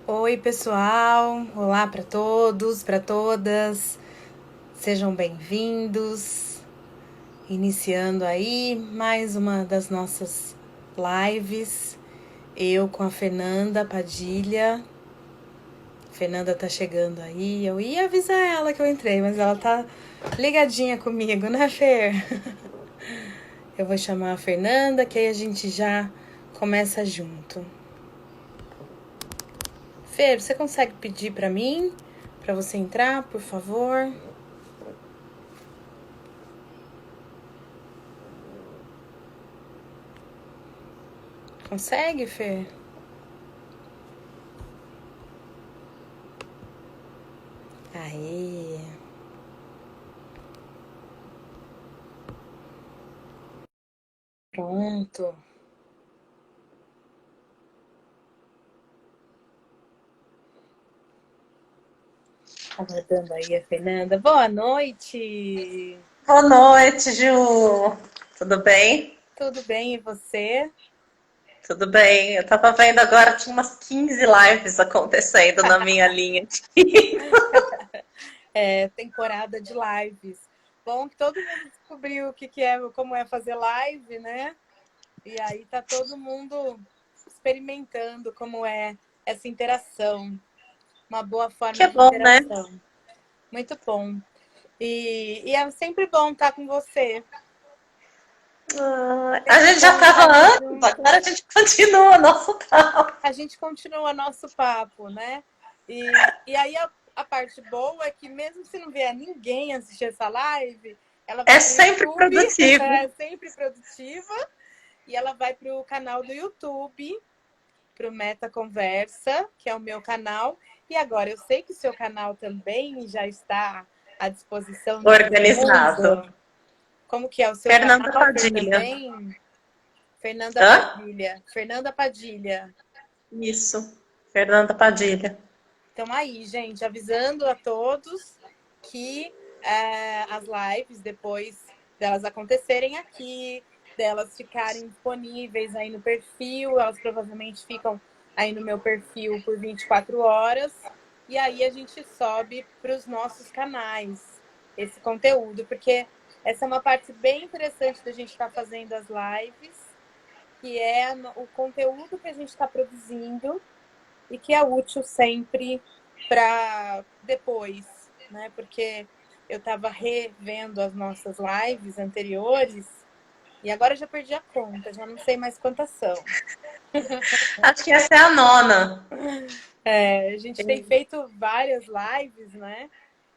Oi, pessoal. Olá para todos, para todas. Sejam bem-vindos. Iniciando aí mais uma das nossas lives. Eu com a Fernanda Padilha. Fernanda tá chegando aí. Eu ia avisar ela que eu entrei, mas ela tá ligadinha comigo, né, Fer? Eu vou chamar a Fernanda, que aí a gente já começa junto. Fer, você consegue pedir para mim, para você entrar, por favor? Consegue, Fer? Aí. Pronto. Aguardando aí a Fernanda. Boa noite. Boa noite, Ju. Tudo bem? Tudo bem e você? Tudo bem. Eu tava vendo agora, tinha umas 15 lives acontecendo na minha linha aqui. É, temporada de lives. Bom que todo mundo descobriu o que é, como é fazer live, né? E aí tá todo mundo experimentando como é essa interação. Uma boa Que forma é de bom, né? interação. Muito bom. E é sempre bom estar com você. A Sempre gente já bom tava estarmos antes, juntos. agora a gente continua nosso papo. A gente continua nosso papo, né? E aí a parte boa é que mesmo se não vier ninguém assistir essa live, ela vai É para o sempre YouTube, produtivo. é sempre produtiva, e ela vai para o canal do YouTube, para o Meta Conversa, que é o meu canal. E agora eu sei que o seu canal também já está à disposição de todo Organizado. mundo. Como que é o seu Fernanda canal, Fer, Padilha. também? Fernanda Hã? Padilha. Fernanda Padilha. Isso. Fernanda Padilha. Então aí, gente, avisando a todos que as lives, depois delas acontecerem aqui, delas ficarem disponíveis aí no perfil, elas provavelmente ficam aí no meu perfil por 24 horas, e aí a gente sobe para os nossos canais esse conteúdo, porque essa é uma parte bem interessante da gente estar fazendo as lives, que é o conteúdo que a gente está produzindo e que é útil sempre para depois, né? Porque eu estava revendo as nossas lives anteriores e agora já perdi a conta, já não sei mais quantas são. Acho que essa é a nona. A gente tem feito várias lives, né?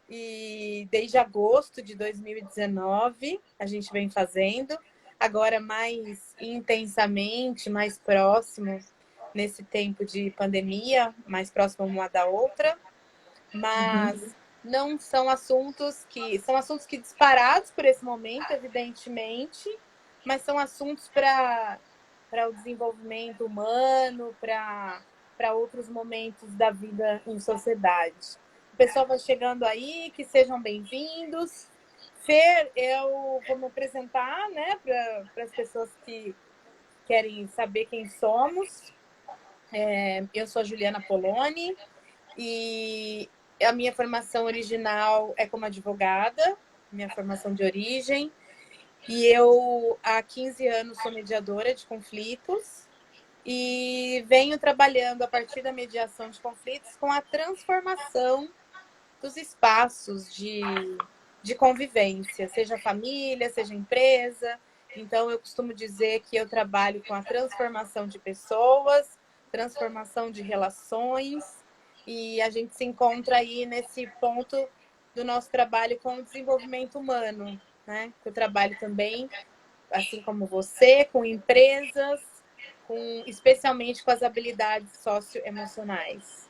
E desde agosto de 2019 a gente vem fazendo, agora mais intensamente, mais próximo nesse tempo de pandemia, mais próximo uma da outra, mas não são assuntos que disparados por esse momento, evidentemente, mas são assuntos para o desenvolvimento humano, para outros momentos da vida em sociedade. O pessoal vai chegando aí, que sejam bem-vindos. Fer, eu vou me apresentar, né, para as pessoas que querem saber quem somos. Eu sou a Juliana Poloni, e a minha formação original é como advogada, minha formação de origem. E eu, há 15 anos, sou mediadora de conflitos e venho trabalhando a partir da mediação de conflitos com a transformação dos espaços de convivência, seja família, seja empresa. Então, eu costumo dizer que eu trabalho com a transformação de pessoas, transformação de relações, e a gente se encontra aí nesse ponto do nosso trabalho com o desenvolvimento humano, né? Eu trabalho também, assim como você, com empresas, especialmente com as habilidades socioemocionais.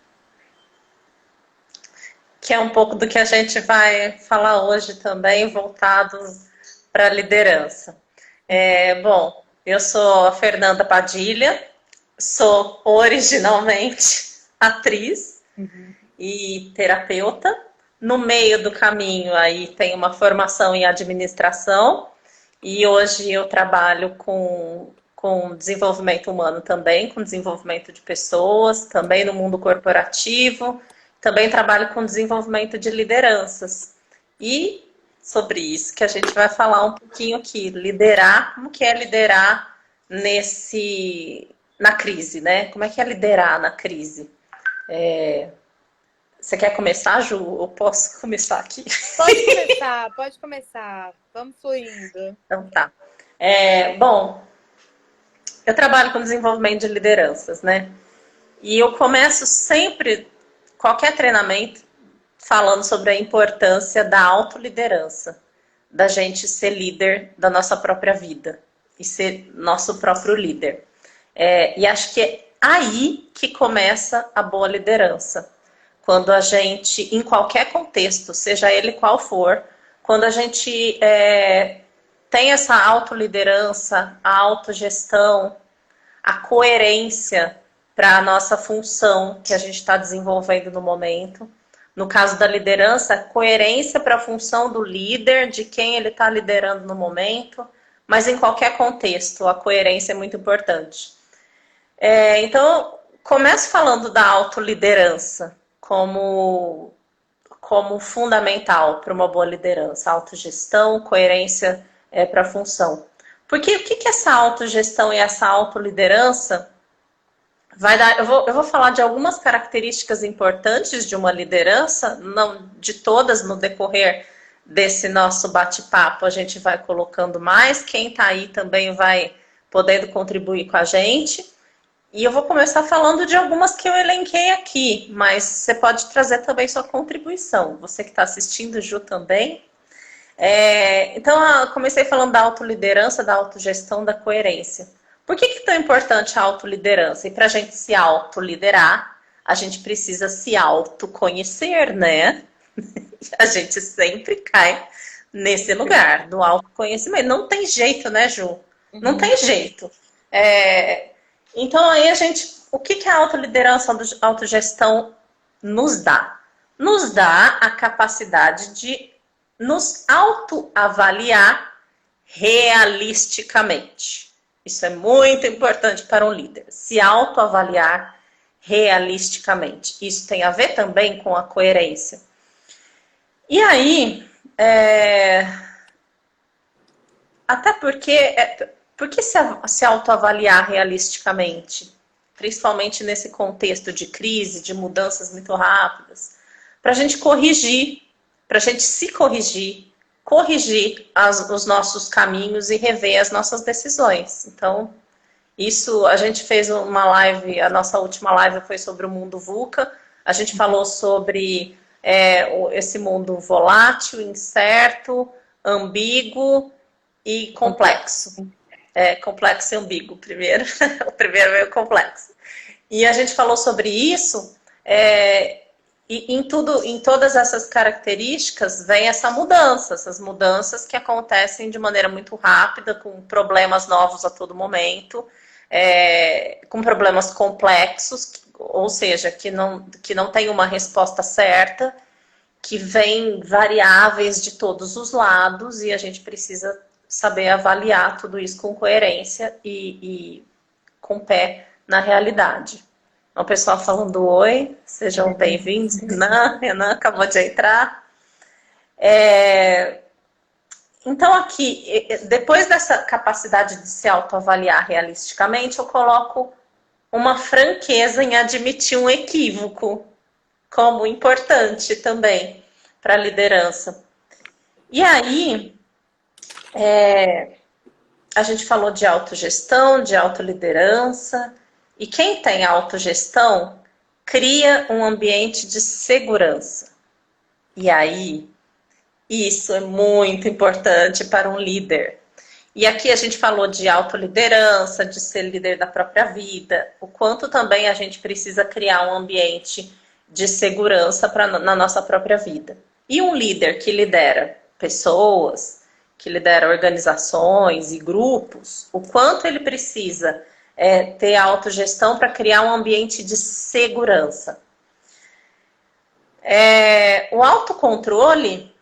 Que é um pouco do que a gente vai falar hoje também, voltados para a liderança. Bom, eu sou a Fernanda Padilha, sou originalmente atriz Uhum. e terapeuta. No meio do caminho aí tem uma formação em administração e hoje eu trabalho com com desenvolvimento humano também, com desenvolvimento de pessoas, também no mundo corporativo, também trabalho com desenvolvimento de lideranças. E sobre isso que a gente vai falar um pouquinho aqui, liderar, como que é liderar na crise, né? Como é que é liderar na crise? Você quer começar, Ju? Eu posso começar aqui? Pode começar. Vamos fluindo. Então tá. Bom, eu trabalho com desenvolvimento de lideranças, né? E eu começo sempre, qualquer treinamento, falando sobre a importância da autoliderança, da gente ser líder da nossa própria vida e ser nosso próprio líder. E acho que é aí que começa a boa liderança. Quando a gente, em qualquer contexto, seja ele qual for, quando a gente tem essa autoliderança, a autogestão, a coerência para a nossa função que a gente está desenvolvendo no momento. No caso da liderança, coerência para a função do líder, de quem ele está liderando no momento, mas em qualquer contexto, a coerência é muito importante. Então, começo falando da autoliderança como fundamental para uma boa liderança, autogestão, coerência para a função. Porque o que essa autogestão e essa autoliderança vai dar? Eu vou falar de algumas características importantes de uma liderança, não de todas no decorrer desse nosso bate-papo, a gente vai colocando mais, quem está aí também vai podendo contribuir com a gente. E eu vou começar falando de algumas que eu elenquei aqui, mas você pode trazer também sua contribuição. Você que está assistindo, Ju, também. Então, eu comecei falando da autoliderança, da autogestão, da coerência. Por que é tão importante a autoliderança? E para a gente se autoliderar, a gente precisa se autoconhecer, né? A gente sempre cai nesse lugar, do autoconhecimento. Não tem jeito, né, Ju? Não tem jeito. Então, aí o que a autoliderança, a autogestão nos dá? Nos dá a capacidade de nos autoavaliar realisticamente. Isso é muito importante para um líder, se autoavaliar realisticamente. Isso tem a ver também com a coerência. E aí, até porque... Por que se autoavaliar realisticamente? Principalmente nesse contexto de crise, de mudanças muito rápidas. Para a gente corrigir, para a gente se corrigir os nossos caminhos e rever as nossas decisões. Então, isso a gente fez uma live, a nossa última live foi sobre o mundo VUCA. A gente falou sobre esse mundo volátil, incerto, ambíguo e complexo. Complexo e ambíguo, primeiro. O primeiro é o complexo. E a gente falou sobre isso, e em todas essas características vem essas mudanças que acontecem de maneira muito rápida, com problemas novos a todo momento, com problemas complexos, ou seja, que não tem uma resposta certa, que vem variáveis de todos os lados, e a gente precisa saber avaliar tudo isso com coerência e com pé na realidade. O pessoal falando oi, sejam bem-vindos. Renan acabou de entrar. Então aqui, depois dessa capacidade de se autoavaliar realisticamente, eu coloco uma franqueza em admitir um equívoco como importante também para a liderança. E aí... a gente falou de autogestão, de autoliderança, e quem tem autogestão cria um ambiente de segurança. E aí, isso é muito importante para um líder. E aqui a gente falou de autoliderança, de ser líder da própria vida, o quanto também a gente precisa criar um ambiente de segurança na nossa própria vida. E um líder que lidera pessoas, que lidera organizações e grupos, o quanto ele precisa ter autogestão para criar um ambiente de segurança. O autocontrole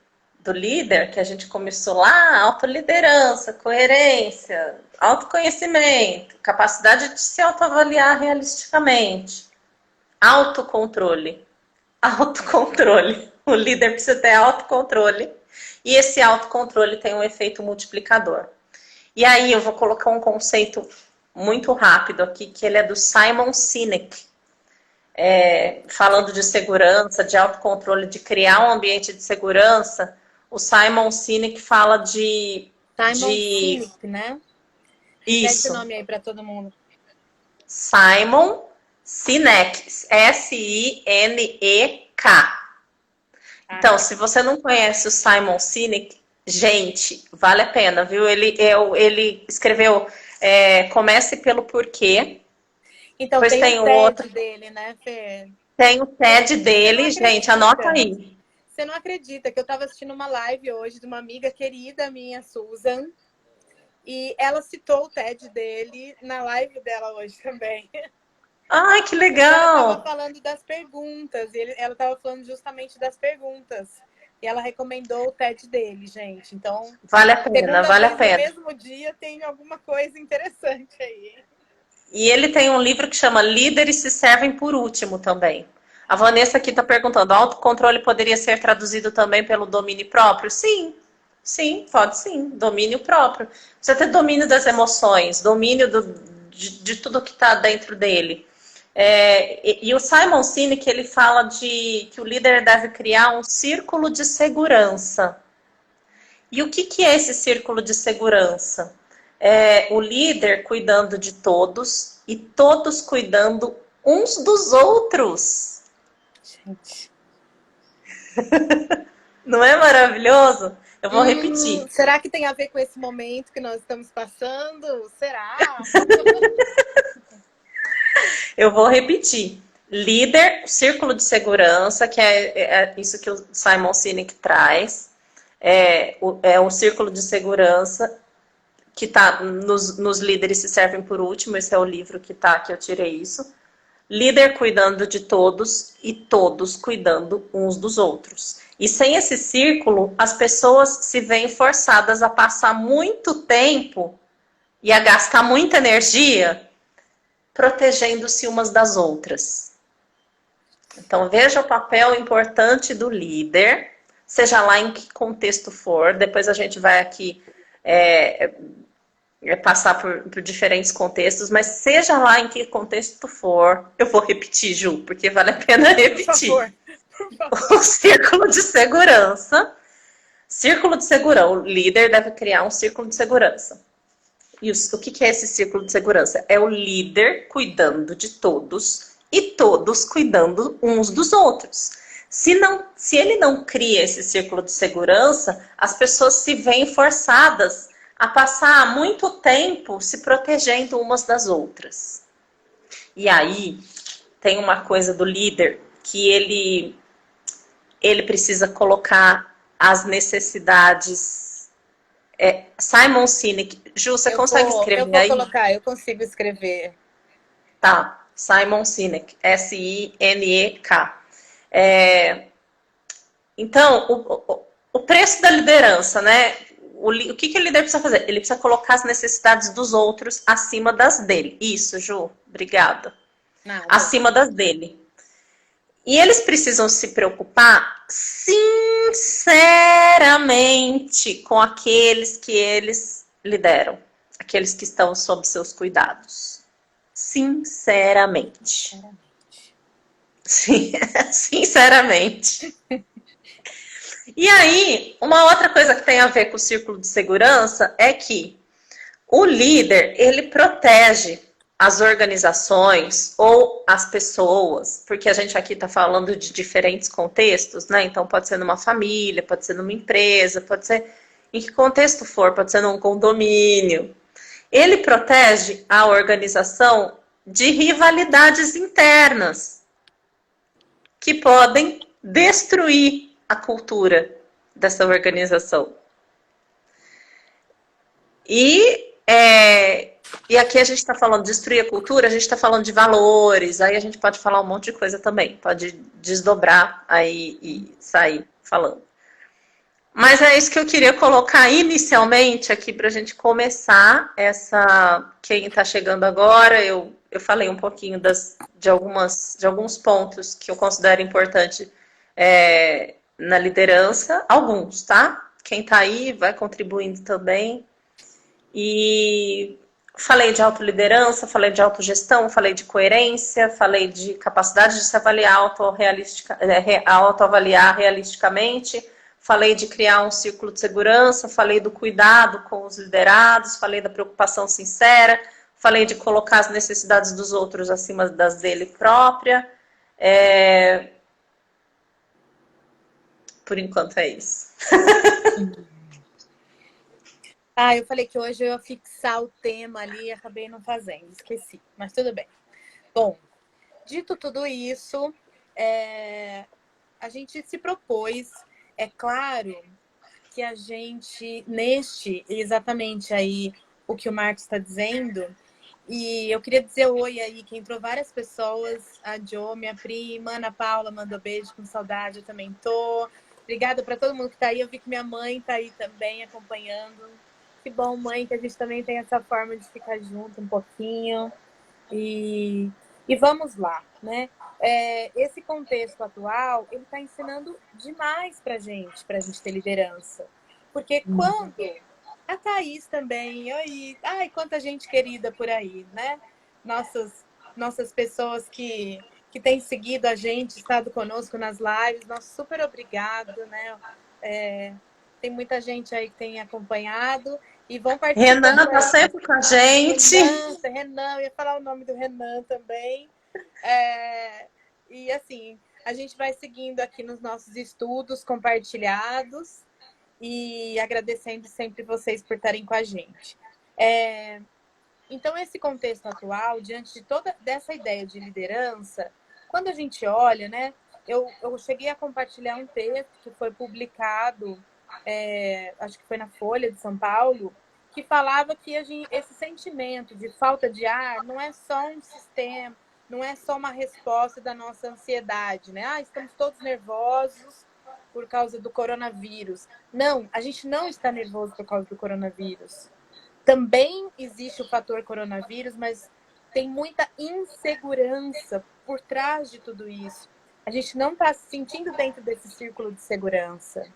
do líder, que a gente começou lá, autoliderança, coerência, autoconhecimento, capacidade de se autoavaliar realisticamente, autocontrole. Autocontrole. O líder precisa ter autocontrole. E esse autocontrole tem um efeito multiplicador. E aí eu vou colocar um conceito muito rápido aqui, que ele é do Simon Sinek. Falando de segurança, de autocontrole, de criar um ambiente de segurança, o Simon Sinek fala Simon Sinek, né? Isso. Esse nome aí para todo mundo. Simon Sinek, S-I-N-E-K. Então, se você não conhece o Simon Sinek, gente, vale a pena, viu? Ele escreveu Comece pelo Porquê. Então, tem o TED dele, né, Fê? Tem o TED dele, gente, anota aí. Você não acredita que eu estava assistindo uma live hoje de uma amiga querida minha, Susan, e ela citou o TED dele na live dela hoje também. Ai, que legal! Ela estava falando das perguntas, e ela estava falando justamente das perguntas. E ela recomendou o TED dele, gente. Então, vale a pena, vale a pena. No mesmo dia tem alguma coisa interessante aí. E ele tem um livro que chama Líderes se servem por último também. A Vanessa aqui está perguntando, autocontrole poderia ser traduzido também pelo domínio próprio? Sim, sim, pode sim, domínio próprio. Você ter domínio das emoções, domínio de tudo que está dentro dele. E o Simon Sinek, ele fala que o líder deve criar um círculo de segurança. E o que é esse círculo de segurança? O líder cuidando de todos e todos cuidando uns dos outros. Gente. Não é maravilhoso? Eu vou repetir. Será que tem a ver com esse momento que nós estamos passando? Será? Eu vou repetir. Líder, círculo de segurança, que é isso que o Simon Sinek traz. É um círculo de segurança que está nos líderes se servem por último. Esse é o livro que eu tirei isso. Líder cuidando de todos e todos cuidando uns dos outros. E sem esse círculo, as pessoas se veem forçadas a passar muito tempo e a gastar muita energia protegendo-se umas das outras. Então, veja o papel importante do líder, seja lá em que contexto for. Depois a gente vai aqui passar por diferentes contextos, mas seja lá em que contexto for, eu vou repetir, Ju, porque vale a pena repetir. Por favor. O círculo de segurança. Círculo de segurança. O líder deve criar um círculo de segurança. E o que é esse círculo de segurança? É o líder cuidando de todos e todos cuidando uns dos outros. Se ele não cria esse círculo de segurança, as pessoas se veem forçadas a passar muito tempo se protegendo umas das outras. E aí, tem uma coisa do líder que ele precisa colocar as necessidades. Simon Sinek. Ju, você consegue escrever aí? Eu vou colocar, eu consigo escrever. Tá, Simon Sinek. S-I-N-E-K. Então, o preço da liderança, né? O que o líder precisa fazer? Ele precisa colocar as necessidades dos outros acima das dele. Isso, Ju, obrigada. Não. Acima das dele. E eles precisam se preocupar sinceramente com aqueles que eles lideram. Aqueles que estão sob seus cuidados. Sinceramente. Sim, sinceramente. E aí, uma outra coisa que tem a ver com o círculo de segurança é que o líder, ele protege as organizações ou as pessoas, porque a gente aqui está falando de diferentes contextos, né? Então pode ser numa família, pode ser numa empresa, pode ser em que contexto for, pode ser num condomínio. Ele protege a organização de rivalidades internas que podem destruir a cultura dessa organização. E aqui a gente está falando de destruir a cultura, a gente está falando de valores, aí a gente pode falar um monte de coisa também, pode desdobrar aí e sair falando. Mas é isso que eu queria colocar inicialmente aqui para a gente começar essa. Quem está chegando agora, eu falei um pouquinho de alguns pontos que eu considero importante na liderança, alguns, tá? Quem está aí vai contribuindo também. E falei de autoliderança, falei de autogestão, falei de coerência, falei de capacidade de se avaliar autoavaliar realisticamente, falei de criar um círculo de segurança, falei do cuidado com os liderados, falei da preocupação sincera, falei de colocar as necessidades dos outros acima das dele própria. Por enquanto é isso. Eu falei que hoje eu ia fixar o tema ali e acabei não fazendo, esqueci, mas tudo bem. Bom, dito tudo isso, a gente se propôs, é claro que a gente, exatamente aí o que o Marcos está dizendo, e eu queria dizer oi aí, que entrou várias pessoas, a Jo, minha prima, Ana Paula mandou beijo, com saudade, eu também tô. Obrigada para todo mundo que está aí, eu vi que minha mãe está aí também acompanhando. Que bom, mãe, que a gente também tem essa forma de ficar junto um pouquinho. E vamos lá, né? Esse contexto atual, ele está ensinando demais para gente ter liderança. Porque quando... A Thaís também, oi, ai, quanta gente querida por aí, né? Nossas pessoas que têm seguido a gente, estado conosco nas lives, nosso super obrigado, né? Tem muita gente aí que tem acompanhado e vão participando. Renan está sempre com a gente. Renan, eu ia falar o nome do Renan também. E assim, a gente vai seguindo aqui nos nossos estudos compartilhados e agradecendo sempre vocês por estarem com a gente. Então, esse contexto atual, diante de toda dessa ideia de liderança, quando a gente olha, né, eu cheguei a compartilhar um texto que foi publicado, acho que foi na Folha de São Paulo, que falava que esse sentimento de falta de ar não é só um sistema, não é só uma resposta da nossa ansiedade, né? Estamos todos nervosos por causa do coronavírus. Não, a gente não está nervoso por causa do coronavírus. Também existe o fator coronavírus, mas tem muita insegurança por trás de tudo isso. A gente não está se sentindo dentro desse círculo de segurança,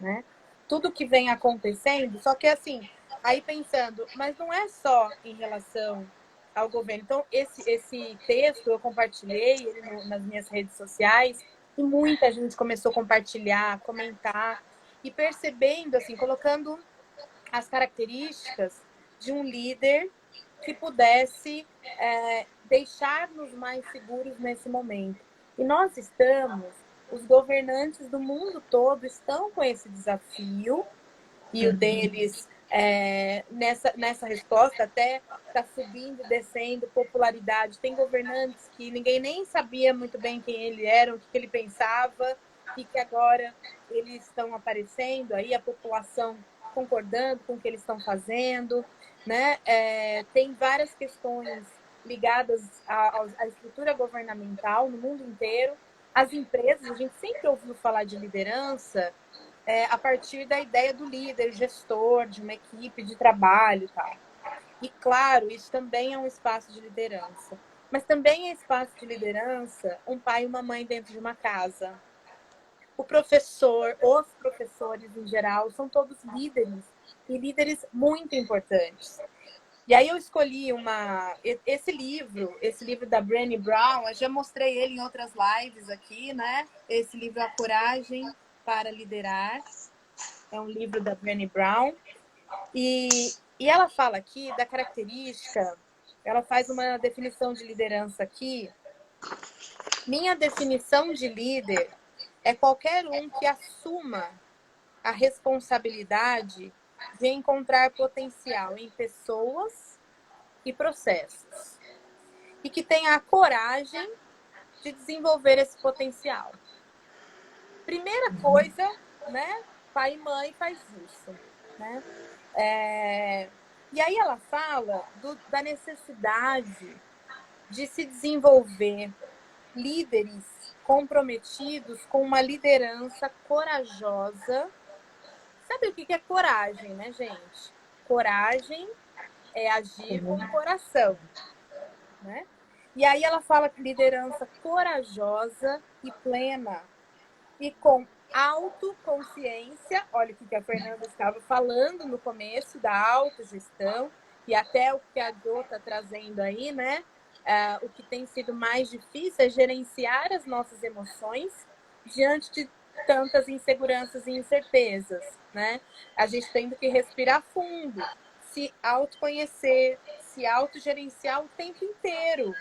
né? Tudo que vem acontecendo, só que assim, aí pensando, mas não é só em relação ao governo. Então, esse texto eu compartilhei ele nas minhas redes sociais e muita gente começou a compartilhar, comentar e percebendo, assim, colocando as características de um líder que pudesse deixar-nos mais seguros nesse momento. E nós os governantes do mundo todo estão com esse desafio, e o deles, nessa resposta, até está subindo, descendo, popularidade. Tem governantes que ninguém nem sabia muito bem quem ele era, o que ele pensava, e que agora eles estão aparecendo, aí a população concordando com o que eles estão fazendo, né? Tem várias questões ligadas à estrutura governamental no mundo inteiro. As empresas, a gente sempre ouviu falar de liderança a partir da ideia do líder, gestor, de uma equipe de trabalho e tal. E, claro, isso também é um espaço de liderança. Mas também é espaço de liderança um pai e uma mãe dentro de uma casa. O professor, os professores em geral, são todos líderes, e líderes muito importantes. E aí eu escolhi esse livro da Brené Brown, eu já mostrei ele em outras lives aqui, né? Esse livro, A Coragem para Liderar, é um livro da Brené Brown. E ela fala aqui da característica, ela faz uma definição de liderança aqui. Minha definição de líder é qualquer um que assuma a responsabilidade de encontrar potencial em pessoas e processos. E que tenha a coragem de desenvolver esse potencial. Primeira coisa, né? Pai e mãe faz isso, né? E aí ela fala da necessidade de se desenvolver líderes comprometidos com uma liderança corajosa Sabe o que é coragem, né, gente? Coragem é agir com o coração, né? E aí ela fala que liderança corajosa e plena e com autoconsciência, olha o que a Fernanda estava falando no começo da autogestão e até o que a Jo está trazendo aí, né? O que tem sido mais difícil é gerenciar as nossas emoções diante de tantas inseguranças e incertezas, né? A gente tendo que respirar fundo, se autoconhecer, se autogerenciar o tempo inteiro.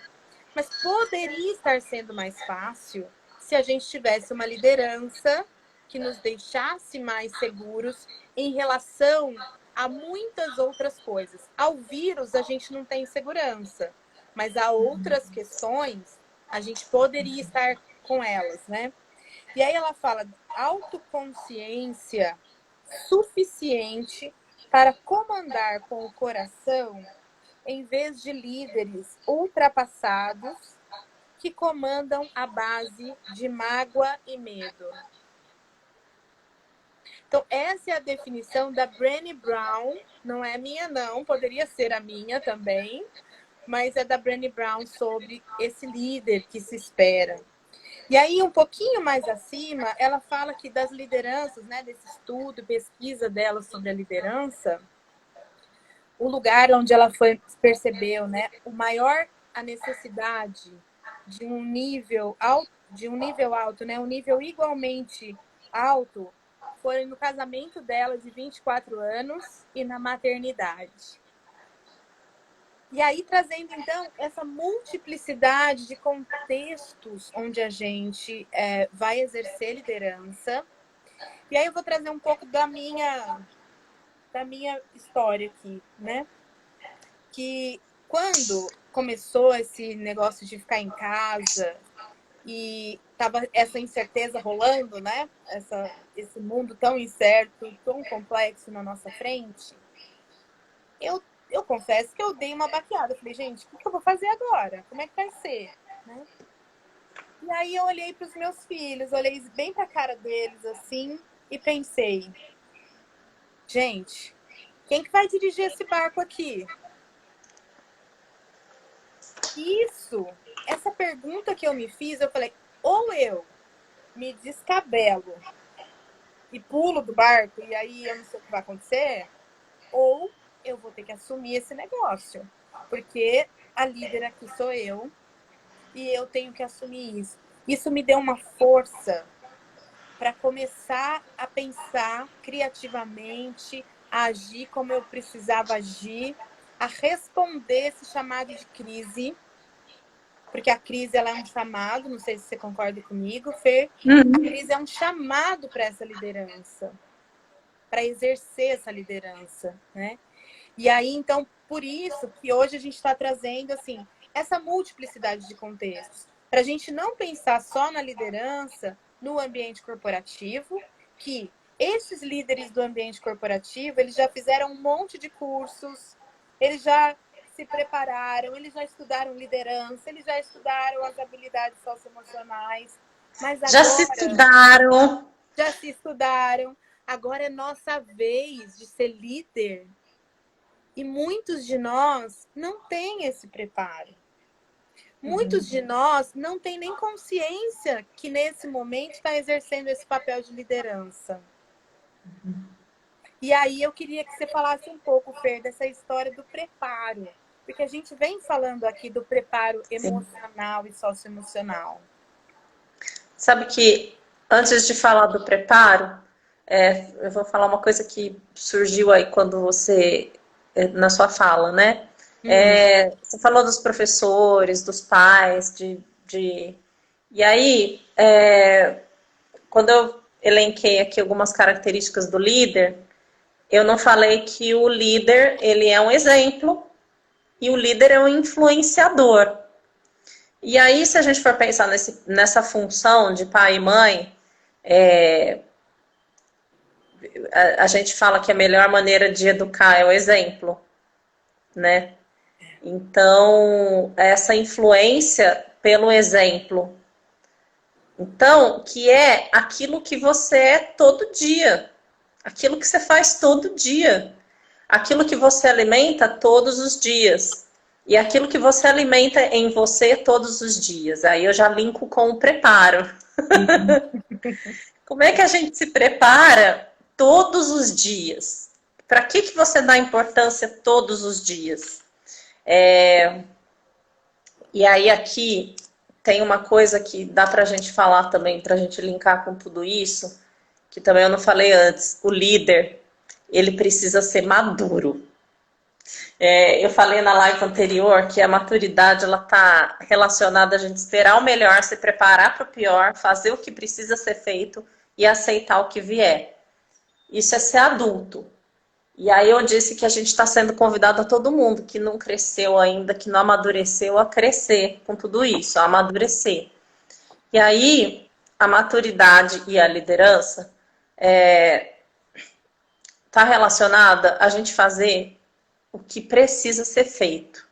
Mas poderia estar sendo mais fácil se a gente tivesse uma liderança que nos deixasse mais seguros em relação a muitas outras coisas. Ao vírus, a gente não tem segurança, mas há outras questões, a gente poderia estar com elas, né? E aí ela fala autoconsciência suficiente para comandar com o coração em vez de líderes ultrapassados que comandam a base de mágoa e medo. Então, essa é a definição da Brené Brown. Não é minha, não. Poderia ser a minha também. Mas é da Brené Brown sobre esse líder que se espera. E aí, um pouquinho mais acima, ela fala que das lideranças, né, desse estudo, pesquisa dela sobre a liderança, o lugar onde ela percebeu, né, a necessidade de um nível alto, né, um nível igualmente alto, foi no casamento dela de 24 anos e na maternidade. E aí, trazendo, então, essa multiplicidade de contextos onde a gente vai exercer liderança. E aí eu vou trazer um pouco da minha história aqui, né? Que quando começou esse negócio de ficar em casa e tava essa incerteza rolando, né? Esse mundo tão incerto, tão complexo na nossa frente, eu confesso que eu dei uma baqueada. Falei, gente, o que eu vou fazer agora? Como é que vai ser? Né? E aí eu olhei para os meus filhos, olhei bem para a cara deles, assim, e pensei, gente, quem que vai dirigir esse barco aqui? Essa pergunta que eu me fiz, eu falei, ou eu me descabelo e pulo do barco, e aí eu não sei o que vai acontecer, ou eu vou ter que assumir esse negócio, porque a líder aqui sou eu e eu tenho que assumir isso. Isso me deu uma força para começar a pensar criativamente, a agir como eu precisava agir, a responder esse chamado de crise, porque a crise ela é um chamado, não sei se você concorda comigo, Fê, a crise é um chamado para essa liderança, para exercer essa liderança, né? E aí, então, por isso que hoje a gente está trazendo, assim, essa multiplicidade de contextos. Para a gente não pensar só na liderança no ambiente corporativo, que esses líderes do ambiente corporativo, eles já fizeram um monte de cursos, eles já se prepararam, eles já estudaram liderança, eles já estudaram as habilidades socioemocionais, mas agora... Já se estudaram. Já se estudaram. Agora é nossa vez de ser líder. E muitos de nós não têm esse preparo. Muitos de nós não têm nem consciência que nesse momento está exercendo esse papel de liderança. E aí eu queria que você falasse um pouco, Fer, dessa história do preparo. Porque a gente vem falando aqui do preparo emocional e socioemocional. Sabe que antes de falar do preparo, eu vou falar uma coisa que surgiu aí quando você... na sua fala, né? Você falou dos professores, dos pais, E aí, quando eu elenquei aqui algumas características do líder, eu não falei que o líder, ele é um exemplo e o líder é um influenciador. E aí, se a gente for pensar nessa função de pai e mãe, a gente fala que a melhor maneira de educar é o exemplo, né? Então, essa influência pelo exemplo. Então, que é aquilo que você é todo dia. aquilo que você faz todo dia, aquilo que você alimenta todos os dias e aquilo que você alimenta em você todos os dias. Aí eu já linko com o preparo. Como é que a gente se prepara todos os dias? Para que você dá importância todos os dias? E aí aqui tem uma coisa que dá para a gente falar também, para a gente linkar com tudo isso, que também eu não falei antes. O líder, ele precisa ser maduro. Eu falei na live anterior que a maturidade ela está relacionada a gente esperar o melhor, se preparar para o pior, fazer o que precisa ser feito e aceitar o que vier. Isso é ser adulto. E aí eu disse que a gente está sendo convidado a todo mundo que não cresceu ainda, que não amadureceu, a crescer com tudo isso, a amadurecer. E aí a maturidade e a liderança está relacionada a gente fazer o que precisa ser feito.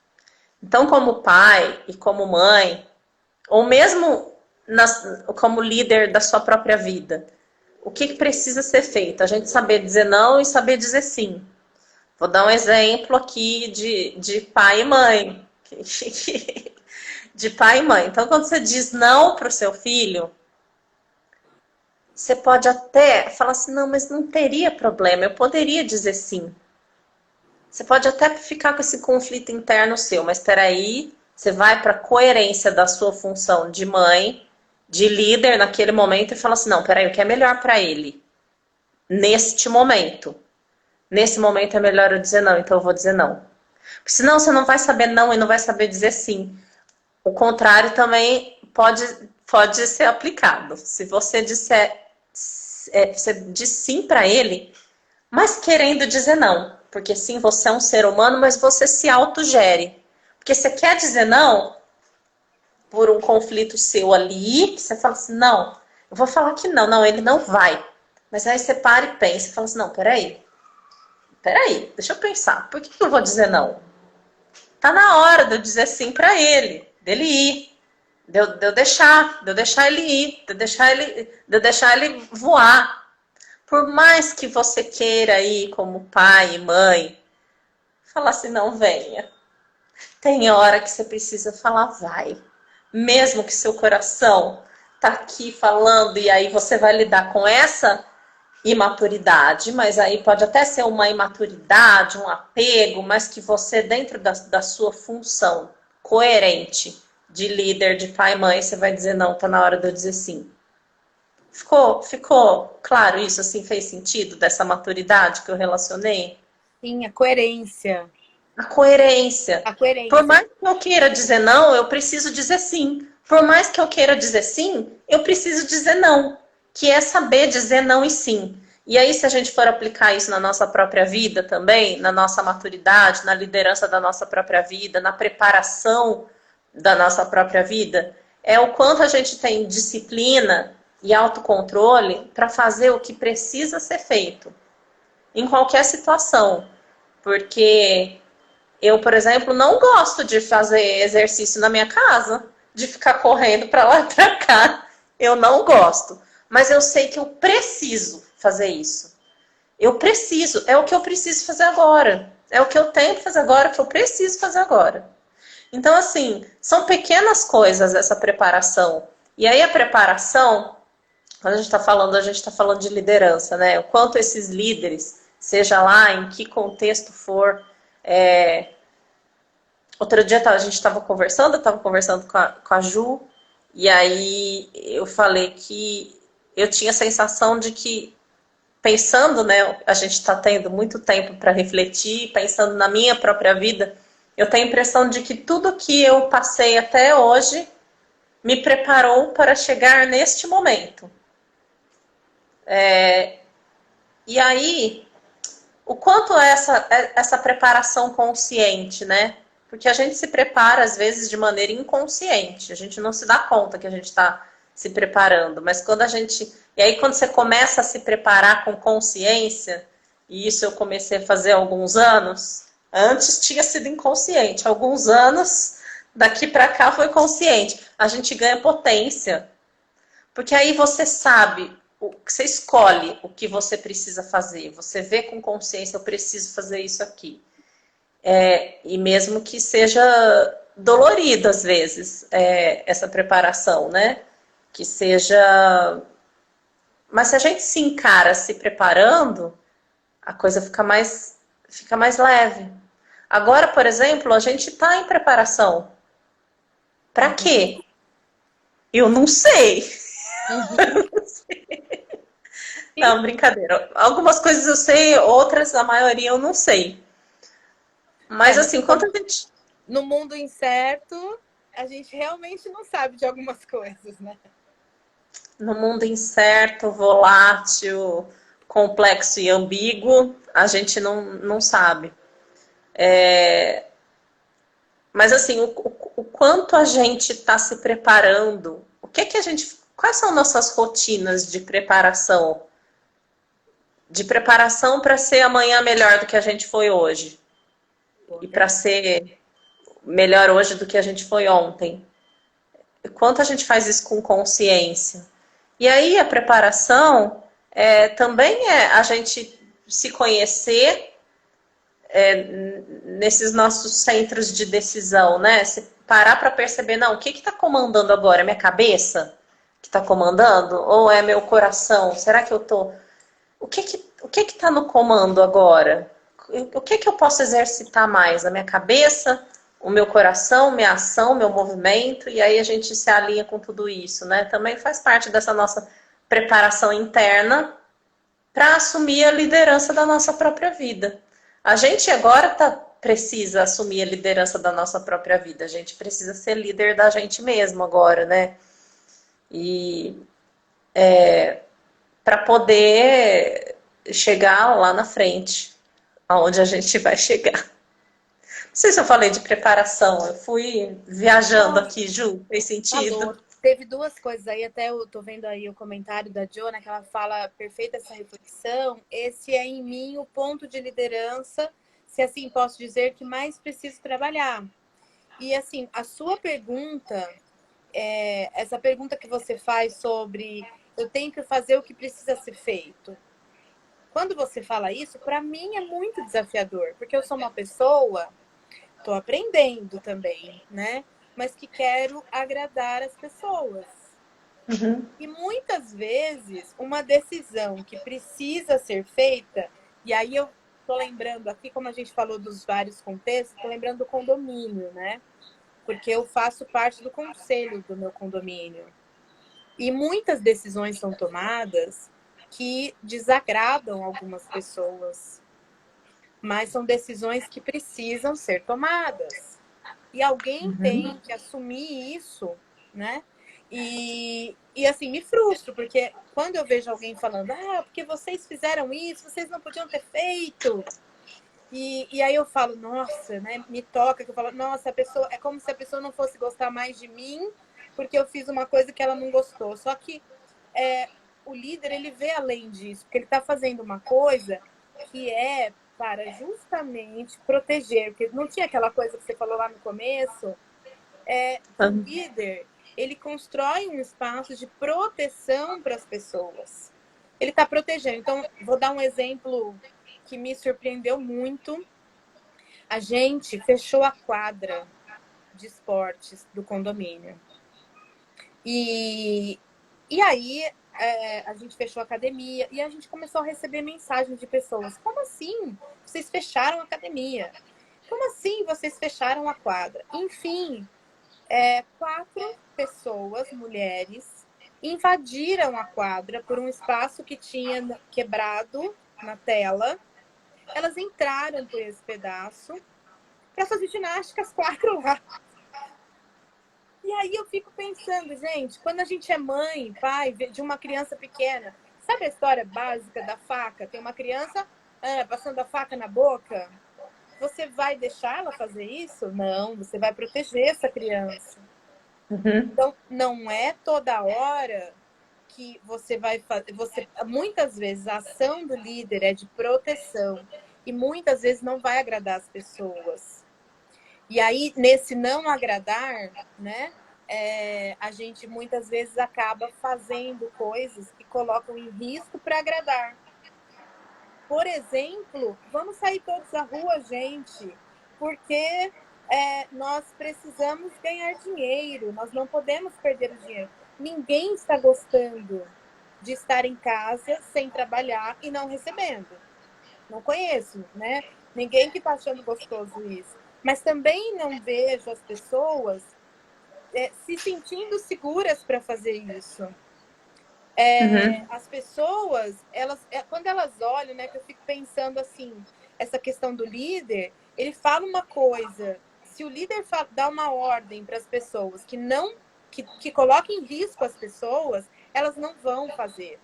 Então, como pai e como mãe, ou mesmo como líder da sua própria vida, o que precisa ser feito? A gente saber dizer não e saber dizer sim. Vou dar um exemplo aqui de pai e mãe. De pai e mãe. Então, quando você diz não para o seu filho, você pode até falar assim, não, mas não teria problema, eu poderia dizer sim. Você pode até ficar com esse conflito interno seu, mas espera aí, você vai para a coerência da sua função de mãe, de líder naquele momento e fala assim, não, peraí, o que é melhor para ele? Neste momento. Nesse momento é melhor eu dizer não, então eu vou dizer não. Porque senão você não vai saber não e não vai saber dizer sim. O contrário também pode ser aplicado. Se você disser, você diz sim para ele, mas querendo dizer não. Porque sim, você é um ser humano, mas você se autogere. Porque você quer dizer não por um conflito seu ali, você fala assim, não, eu vou falar que não, ele não vai. Mas aí você para e pensa e fala assim, não, peraí, deixa eu pensar, por que eu vou dizer não? Tá na hora de eu dizer sim para ele, dele ir, de eu deixar ele ir, de eu deixar ele voar. Por mais que você queira ir como pai e mãe, falar assim, não venha. Tem hora que você precisa falar, vai. Mesmo que seu coração tá aqui falando e aí você vai lidar com essa imaturidade, mas aí pode até ser uma imaturidade, um apego, mas que você, dentro da sua função coerente de líder, de pai e mãe, você vai dizer, não, tá na hora de eu dizer sim. Ficou claro isso? Assim, fez sentido dessa maturidade que eu relacionei? Sim, a coerência. A coerência. A coerência. Por mais que eu queira dizer não, eu preciso dizer sim. Por mais que eu queira dizer sim, eu preciso dizer não. Que é saber dizer não e sim. E aí, se a gente for aplicar isso na nossa própria vida também, na nossa maturidade, na liderança da nossa própria vida, na preparação da nossa própria vida, é o quanto a gente tem disciplina e autocontrole para fazer o que precisa ser feito. Em qualquer situação. Porque eu, por exemplo, não gosto de fazer exercício na minha casa, de ficar correndo para lá e para cá. Eu não gosto. Mas eu sei que eu preciso fazer isso. Eu preciso, é o que eu preciso fazer agora. É o que eu tenho que fazer agora, o que eu preciso fazer agora. Então, assim, são pequenas coisas essa preparação. E aí a preparação, quando a gente está falando de liderança, né? O quanto esses líderes, seja lá em que contexto for. Outro dia a gente estava conversando, eu estava conversando com a Ju, e aí eu falei que eu tinha a sensação de que, pensando, né, a gente está tendo muito tempo para refletir, pensando na minha própria vida, eu tenho a impressão de que tudo que eu passei até hoje me preparou para chegar neste momento. E aí, o quanto é essa preparação consciente, né? Porque a gente se prepara, às vezes, de maneira inconsciente. A gente não se dá conta que a gente está se preparando. Mas quando a gente... E aí, quando você começa a se preparar com consciência, e isso eu comecei a fazer há alguns anos, antes tinha sido inconsciente. Há alguns anos, daqui para cá, foi consciente. A gente ganha potência. Porque aí você sabe você escolhe o que você precisa fazer. Você vê com consciência, eu preciso fazer isso aqui. E mesmo que seja dolorido às vezes, essa preparação, né? Que seja... Mas se a gente se encara se preparando, a coisa fica mais leve. Agora, por exemplo, a gente está em preparação. Para quê? Eu não sei. Uhum. Não, brincadeira. Algumas coisas eu sei, outras, a maioria eu não sei. Mas assim, quanto a gente... No mundo incerto, a gente realmente não sabe de algumas coisas, né? No mundo incerto, volátil, complexo e ambíguo, a gente não sabe. Mas assim, o quanto a gente está se preparando, o que que a gente... Quais são nossas rotinas de preparação? De preparação para ser amanhã melhor do que a gente foi hoje. E para ser melhor hoje do que a gente foi ontem. Quanto a gente faz isso com consciência? E aí a preparação também é a gente se conhecer nesses nossos centros de decisão, né? Se parar para perceber, não, o que está comandando agora? É minha cabeça que está comandando? Ou é meu coração? Será que eu tô... O que está no comando agora? O que eu posso exercitar mais? A minha cabeça, o meu coração, minha ação, meu movimento, e aí a gente se alinha com tudo isso, né? Também faz parte dessa nossa preparação interna para assumir a liderança da nossa própria vida. A gente agora precisa assumir a liderança da nossa própria vida. A gente precisa ser líder da gente mesmo agora, né? E para poder chegar lá na frente, aonde a gente vai chegar. Não sei se eu falei de preparação, eu fui viajando aqui, Ju, fez sentido? Falou. Teve duas coisas aí, até eu tô vendo aí o comentário da Jona, que ela fala perfeita essa reflexão. Esse é em mim o ponto de liderança, se assim posso dizer, que mais preciso trabalhar. E assim, a sua pergunta, essa pergunta que você faz sobre eu tenho que fazer o que precisa ser feito. Quando você fala isso, para mim é muito desafiador, porque eu sou uma pessoa, tô aprendendo também, né? Mas que quero agradar as pessoas. Uhum. E muitas vezes, uma decisão que precisa ser feita, e aí eu tô lembrando aqui, como a gente falou dos vários contextos, tô lembrando do condomínio, né? Porque eu faço parte do conselho do meu condomínio. E muitas decisões são tomadas que desagradam algumas pessoas, mas são decisões que precisam ser tomadas. E alguém tem que assumir isso, né? E assim, me frustro, porque quando eu vejo alguém falando, porque vocês fizeram isso, vocês não podiam ter feito. E aí eu falo, nossa, né? Me toca, que eu falo, nossa, a pessoa é como se a pessoa não fosse gostar mais de mim, porque eu fiz uma coisa que ela não gostou. Só que o líder, ele vê além disso, porque ele está fazendo uma coisa que é para justamente proteger, porque não tinha aquela coisa que você falou lá no começo, o líder, ele constrói um espaço de proteção para as pessoas. Ele está protegendo. Então, vou dar um exemplo que me surpreendeu muito. A gente fechou a quadra de esportes do condomínio. E aí a gente fechou a academia e a gente começou a receber mensagens de pessoas. Como assim? Vocês fecharam a academia? Como assim vocês fecharam a quadra? Enfim, 4 pessoas, mulheres, invadiram a quadra por um espaço que tinha quebrado na tela. Elas entraram por esse pedaço para fazer ginástica às 4 lá. E aí eu fico pensando, gente, quando a gente é mãe, pai de uma criança pequena, sabe a história básica da faca? Tem uma criança passando a faca na boca. Você vai deixar ela fazer isso? Não, você vai proteger essa criança. Então, não é toda hora que você vai fazer. Muitas vezes a ação do líder é de proteção e muitas vezes não vai agradar as pessoas. E aí, nesse não agradar, né? a gente muitas vezes acaba fazendo coisas que colocam em risco para agradar. Por exemplo, vamos sair todos à rua, gente, porque nós precisamos ganhar dinheiro, nós não podemos perder o dinheiro. Ninguém está gostando de estar em casa sem trabalhar e não recebendo. Não conheço, né? Ninguém que está achando gostoso isso. Mas também não vejo as pessoas se sentindo seguras para fazer isso. As pessoas, quando elas olham, né, que eu fico pensando assim, essa questão do líder, ele fala uma coisa, se o líder dá uma ordem para as pessoas que coloca em risco as pessoas, elas não vão fazer.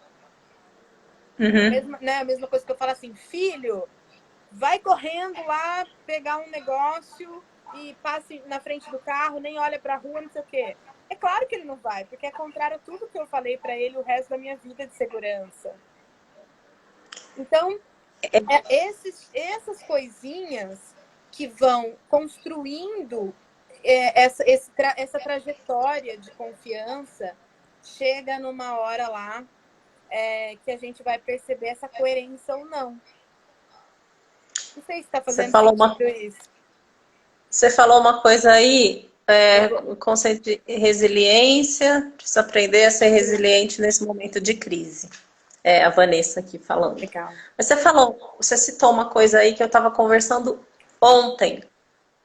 A mesma coisa que eu falo assim, filho, vai correndo lá pegar um negócio e passe na frente do carro, nem olha para a rua, não sei o quê. É claro que ele não vai, porque é contrário a tudo que eu falei para ele o resto da minha vida de segurança. Então, essas coisinhas que vão construindo essa trajetória de confiança, chega numa hora lá que a gente vai perceber essa coerência ou não. Não sei se está fazendo sentido isso. Você falou uma coisa aí, o conceito de resiliência, precisa aprender a ser resiliente nesse momento de crise. A Vanessa aqui falando. Legal. Mas você citou uma coisa aí que eu estava conversando ontem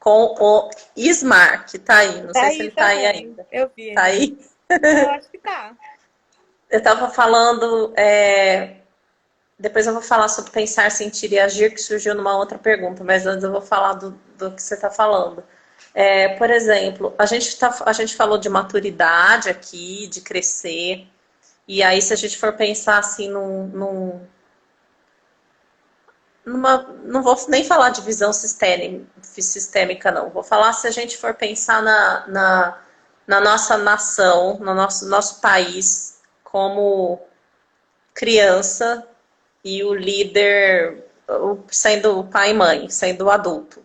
com o Ismar, que está aí. Não sei se ele está aí ainda. Eu vi. Está aí? Eu acho que está. Eu estava falando... Depois eu vou falar sobre pensar, sentir e agir, que surgiu numa outra pergunta, mas antes eu vou falar do que você está falando. Por exemplo, a gente falou de maturidade aqui, de crescer, e aí se a gente for pensar assim não vou nem falar de visão sistêmica, não. Vou falar se a gente for pensar na nossa nação, no nosso país, como criança, e o líder sendo pai e mãe, sendo adulto.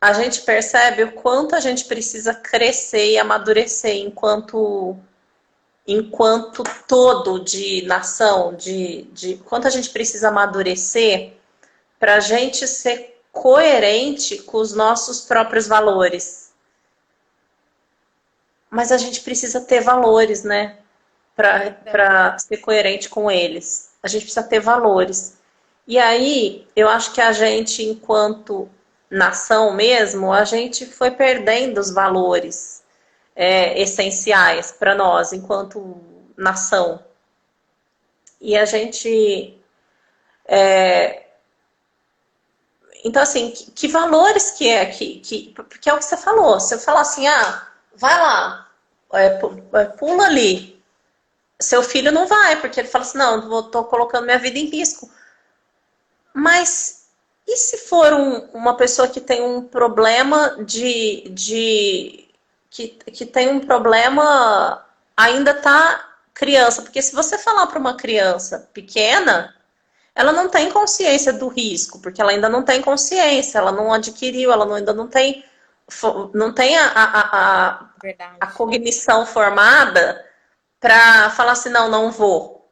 A gente percebe o quanto a gente precisa crescer e amadurecer enquanto todo de nação, de quanto a gente precisa amadurecer para a gente ser coerente com os nossos próprios valores. Mas a gente precisa ter valores, né? Para ser coerente com eles. A gente precisa ter valores. E aí, eu acho que a gente, enquanto nação mesmo, a gente foi perdendo os valores essenciais para nós, enquanto nação. E a gente... Então, assim, que valores que é? Porque é o que você falou. Você fala assim, vai lá, pula ali. Seu filho não vai, porque ele fala assim, não, estou colocando minha vida em risco. Mas e se for uma pessoa que tem um problema que tem um problema, ainda tá criança? Porque se você falar para uma criança pequena, ela não tem consciência do risco, porque ela ainda não tem consciência, ela não adquiriu, ainda não tem a cognição formada para falar assim, não vou.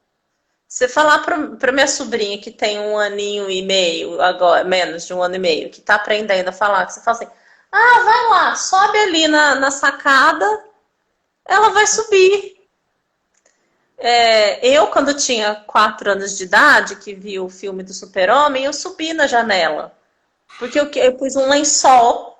Você falar para minha sobrinha que tem 1 aninho e meio, agora menos de 1 ano e meio, que está aprendendo a falar, que você fala assim, vai lá, sobe ali na sacada, ela vai subir. Eu, quando tinha 4 anos de idade, que vi o filme do Super-Homem, eu subi na janela. Porque eu pus um lençol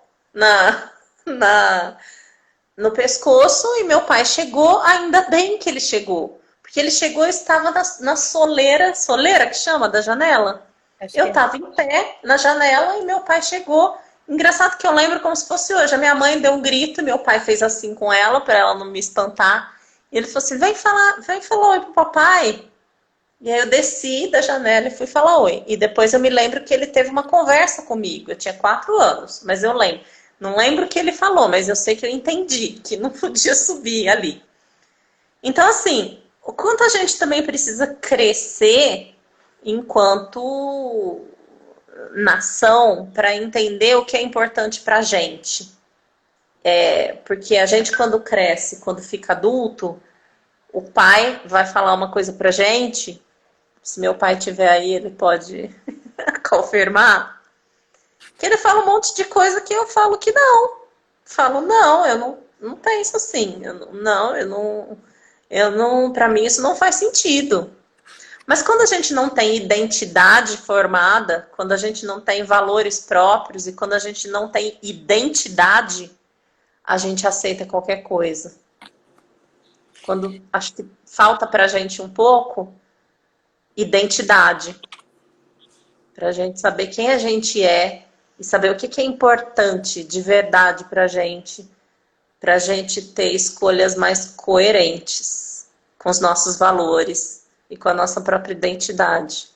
no pescoço e meu pai chegou, ainda bem que ele chegou. Porque ele chegou e estava na soleira que chama, da janela. Eu estava em pé na janela e meu pai chegou. Engraçado que eu lembro como se fosse hoje. A minha mãe deu um grito, meu pai fez assim com ela, para ela não me espantar. E ele falou assim, vem falar oi pro papai. E aí eu desci da janela e fui falar oi. E depois eu me lembro que ele teve uma conversa comigo. Eu tinha 4 anos, mas eu lembro. Não lembro o que ele falou, mas eu sei que eu entendi que não podia subir ali. Então, assim, o quanto a gente também precisa crescer enquanto nação para entender o que é importante para a gente. Porque a gente, quando cresce, quando fica adulto, o pai vai falar uma coisa pra gente. Se meu pai tiver aí, ele pode confirmar. Que ele fala um monte de coisa que eu falo que não. Falo, não, eu não penso assim. Para mim isso não faz sentido. Mas quando a gente não tem identidade formada, quando a gente não tem valores próprios e quando a gente não tem identidade, a gente aceita qualquer coisa. Quando acho que falta pra gente um pouco identidade, pra gente saber quem a gente é e saber o que é importante de verdade pra gente ter escolhas mais coerentes com os nossos valores e com a nossa própria identidade.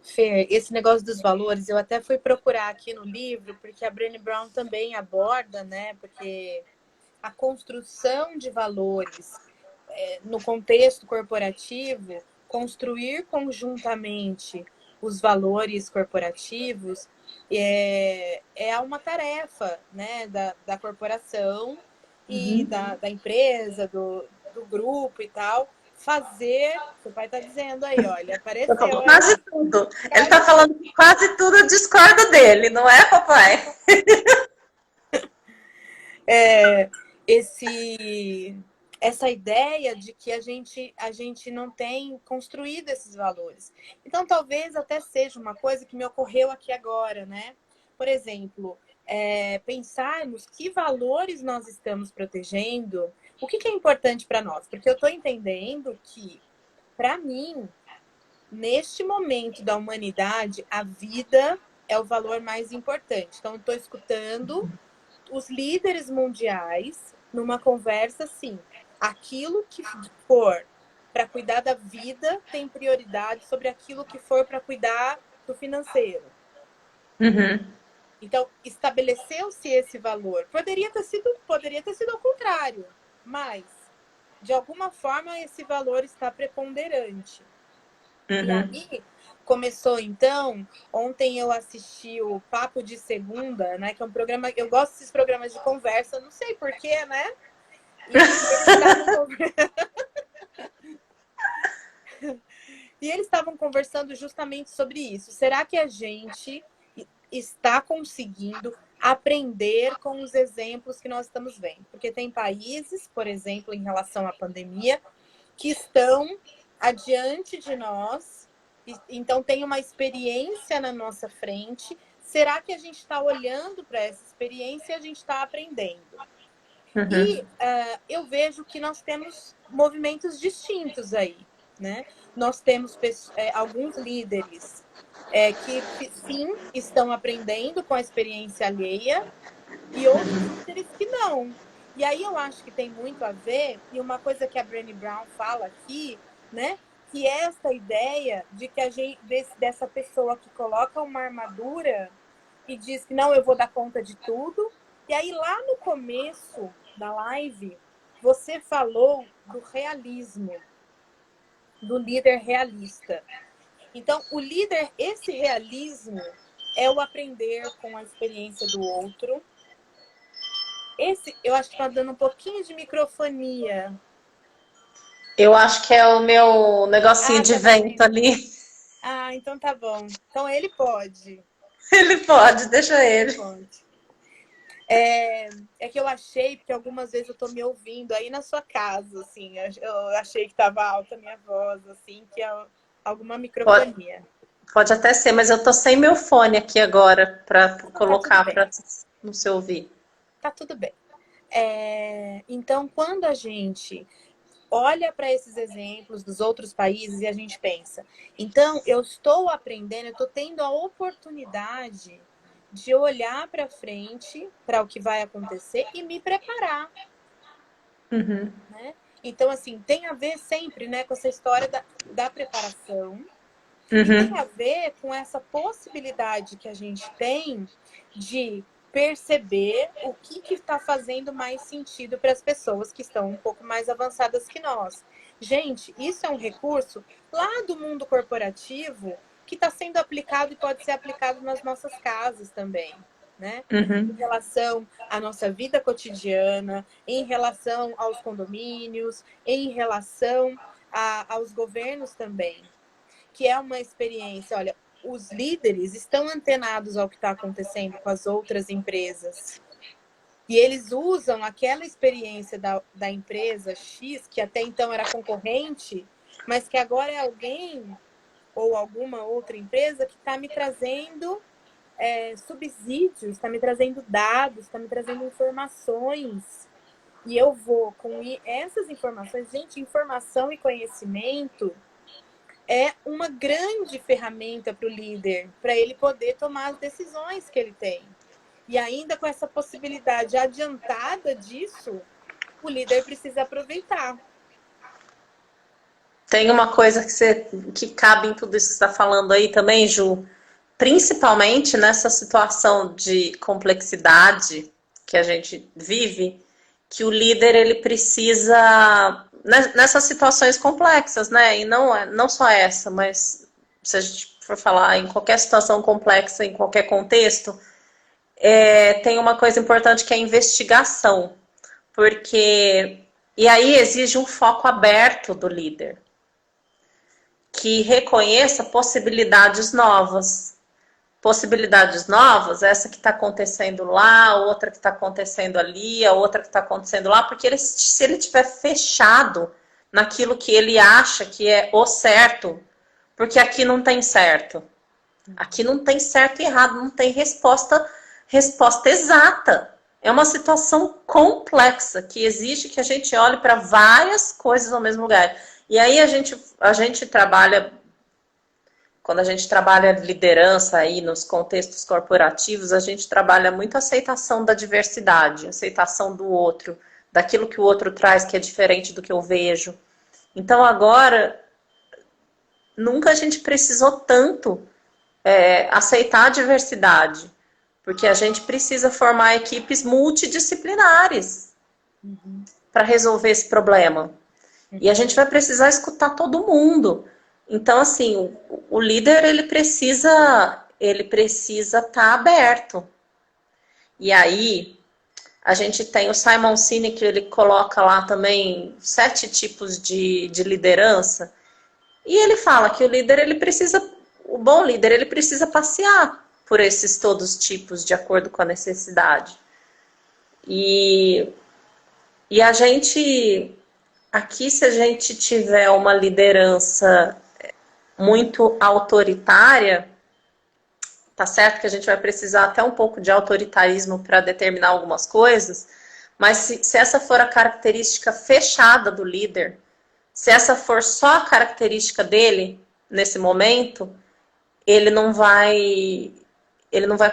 Fer, esse negócio dos valores, eu até fui procurar aqui no livro, porque a Brené Brown também aborda, né? Porque a construção de valores no contexto corporativo, construir conjuntamente os valores corporativos é uma tarefa, né, da corporação e da empresa, do grupo e tal. Fazer, seu pai está dizendo aí, olha, apareceu quase aí. tudo. Ele está falando que quase tudo eu discordo dele, não é, papai? Essa ideia de que a gente não tem construído esses valores. Então, talvez até seja uma coisa que me ocorreu aqui agora, né? Por exemplo, pensarmos que valores nós estamos protegendo, o que é importante para nós? Porque eu estou entendendo que, para mim, neste momento da humanidade, a vida é o valor mais importante. Então, eu estou escutando os líderes mundiais numa conversa assim. Aquilo que for para cuidar da vida tem prioridade sobre aquilo que for para cuidar do financeiro. Uhum. Então, estabeleceu-se esse valor. Poderia ter sido ao contrário, mas, de alguma forma, esse valor está preponderante. Uhum. E aí, começou então, ontem eu assisti o Papo de Segunda, né, que é um programa, eu gosto desses programas de conversa, não sei porquê, né? E eles estavam conversando justamente sobre isso. Será que a gente está conseguindo aprender com os exemplos que nós estamos vendo? Porque tem países, por exemplo, em relação à pandemia, que estão adiante de nós, então tem uma experiência na nossa frente. Será que a gente está olhando para essa experiência e a gente está aprendendo? Uhum. E eu vejo que nós temos movimentos distintos aí, né? Nós temos alguns líderes que sim estão aprendendo com a experiência alheia e outros líderes que não. E aí eu acho que tem muito a ver, e uma coisa que a Brené Brown fala aqui, né? Que é essa ideia de que dessa pessoa que coloca uma armadura e diz que não, eu vou dar conta de tudo. E aí lá no começo da live, você falou do realismo, do líder realista. Então, esse realismo é o aprender com a experiência do outro. Eu acho que tá dando um pouquinho de microfonia. Eu acho que é o meu negocinho de vento ali. Ah, então tá bom. Então ele pode. Ele pode, deixa ele. Pode. É que eu achei, porque algumas vezes eu tô me ouvindo aí na sua casa, assim. Eu achei que tava alta a minha voz, assim, que é alguma microfonia. Pode até ser, mas eu tô sem meu fone aqui agora para colocar para não se ouvir. Tá tudo bem. Então, quando a gente olha para esses exemplos dos outros países e a gente pensa, então eu estou aprendendo, eu estou tendo a oportunidade de olhar para frente, para o que vai acontecer e me preparar. Uhum. Né? Então, assim, tem a ver sempre, né, com essa história da preparação. E tem a ver com essa possibilidade que a gente tem de perceber o que está fazendo mais sentido para as pessoas que estão um pouco mais avançadas que nós. Gente, isso é um recurso lá do mundo corporativo que está sendo aplicado e pode ser aplicado nas nossas casas também. né? Em Uhum. relação à nossa vida cotidiana, em relação aos condomínios, em relação aos governos também, que é uma experiência, olha, os líderes estão antenados ao que está acontecendo com as outras empresas. E eles usam aquela experiência da empresa X, que até então era concorrente, mas que agora é alguém ou alguma outra empresa que está me trazendo subsídios, está me trazendo dados, está me trazendo informações. E eu vou com essas informações. Gente, informação e conhecimento é uma grande ferramenta para o líder, para ele poder tomar as decisões que ele tem. E ainda com essa possibilidade adiantada disso, o líder precisa aproveitar. Tem uma coisa que cabe em tudo isso que você está falando aí também, Ju, principalmente nessa situação de complexidade que a gente vive, que o líder ele precisa nessas situações complexas, né? E não só essa, mas se a gente for falar em qualquer situação complexa, em qualquer contexto, tem uma coisa importante que é a investigação, porque e aí exige um foco aberto do líder, que reconheça possibilidades novas. Possibilidades novas, essa que está acontecendo lá, outra que está acontecendo ali, a outra que está acontecendo lá, porque se ele tiver fechado naquilo que ele acha que é o certo, porque aqui não tem certo. Aqui não tem certo e errado, não tem resposta exata. É uma situação complexa que exige que a gente olhe para várias coisas ao mesmo lugar. E aí a gente trabalha, quando a gente trabalha liderança aí nos contextos corporativos, a gente trabalha muito a aceitação da diversidade, aceitação do outro, daquilo que o outro traz que é diferente do que eu vejo. Então agora, nunca a gente precisou tanto aceitar a diversidade, porque a gente precisa formar equipes multidisciplinares para resolver esse problema. E a gente vai precisar escutar todo mundo. Então, assim, o líder ele precisa estar aberto. E aí a gente tem o Simon Sinek, ele coloca lá também 7 tipos de liderança. E ele fala que o bom líder, ele precisa passear por esses todos tipos de acordo com a necessidade. E a gente, aqui, se a gente tiver uma liderança muito autoritária, tá certo que a gente vai precisar até um pouco de autoritarismo para determinar algumas coisas, mas se essa for a característica fechada do líder, se essa for só a característica dele nesse momento, ele não vai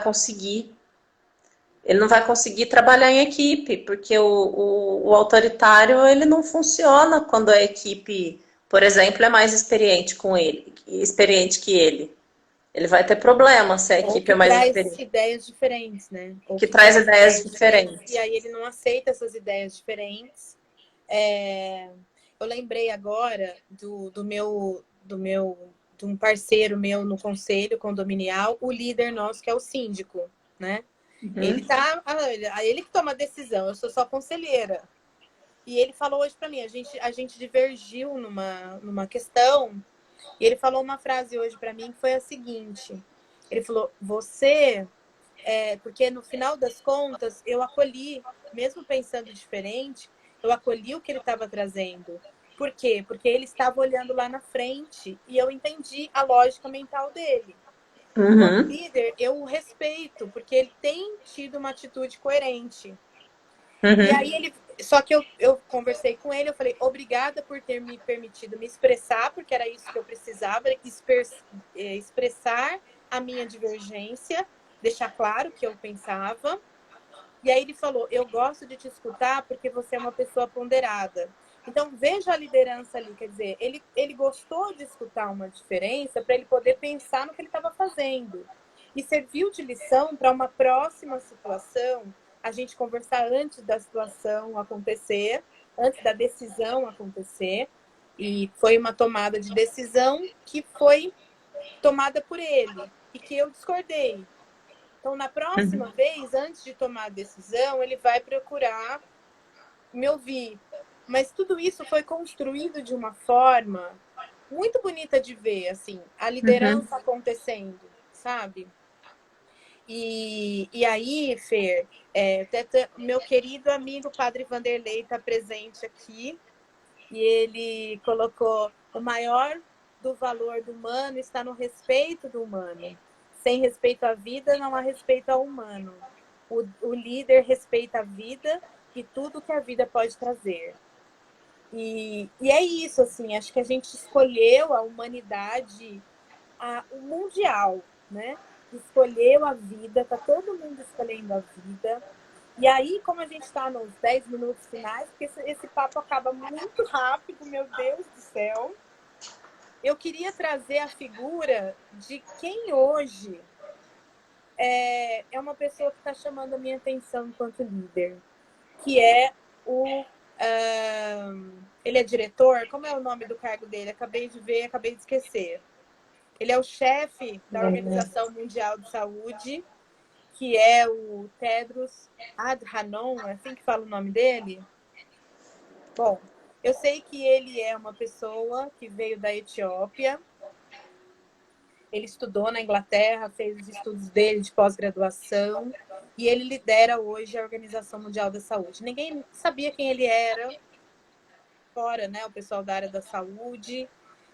conseguir. Ele não vai conseguir trabalhar em equipe, porque o autoritário ele não funciona quando a equipe, por exemplo, é mais experiente que ele. Ele vai ter problema se a Ou equipe que é mais traz experiente. ideias diferentes, né? Ou Que que traz traz ideias diferentes. diferentes. E aí ele não aceita essas ideias diferentes. Eu lembrei agora de um parceiro meu no conselho condominial, o líder nosso, que é o síndico, né? Ele que toma a decisão, eu sou só conselheira. E ele falou hoje para mim, a gente divergiu numa questão, e ele falou uma frase hoje para mim que foi a seguinte: ele falou, porque no final das contas eu acolhi, mesmo pensando diferente, eu acolhi o que ele estava trazendo. Por quê? Porque ele estava olhando lá na frente e eu entendi a lógica mental dele. Como líder, eu o respeito, porque ele tem tido uma atitude coerente. E aí só que eu conversei com ele, eu falei, obrigada por ter me permitido me expressar, porque era isso que eu precisava, expressar a minha divergência, deixar claro o que eu pensava. E aí ele falou, eu gosto de te escutar porque você é uma pessoa ponderada. Então, veja a liderança ali, quer dizer, ele gostou de escutar uma diferença para ele poder pensar no que ele estava fazendo. E serviu de lição para uma próxima situação, a gente conversar antes da situação acontecer, antes da decisão acontecer. E foi uma tomada de decisão que foi tomada por ele e que eu discordei. Então, na próxima vez, antes de tomar a decisão, ele vai procurar me ouvir. Mas tudo isso foi construído de uma forma muito bonita de ver, assim, a liderança acontecendo, sabe? E aí, Fer, meu querido amigo Padre Vanderlei está presente aqui, e ele colocou: o maior do valor do humano está no respeito do humano. Sem respeito à vida, não há respeito ao humano. O líder respeita a vida e tudo que a vida pode trazer. E é isso, assim, acho que a gente escolheu a humanidade, o mundial, né? Escolheu a vida, tá todo mundo escolhendo a vida. E aí, como a gente está nos 10 minutos finais, porque esse papo acaba muito rápido, meu Deus do céu, eu queria trazer a figura de quem hoje é uma pessoa que está chamando a minha atenção enquanto líder, que é ele é diretor? Como é o nome do cargo dele? Acabei de ver, acabei de esquecer. Ele é o chefe da Organização Mundial de Saúde, que é o Tedros Adhanom, é assim que fala o nome dele? Bom, eu sei que ele é uma pessoa que veio da Etiópia. Ele estudou na Inglaterra, fez os estudos dele de pós-graduação e ele lidera hoje a Organização Mundial da Saúde. Ninguém sabia quem ele era, fora, né, o pessoal da área da saúde.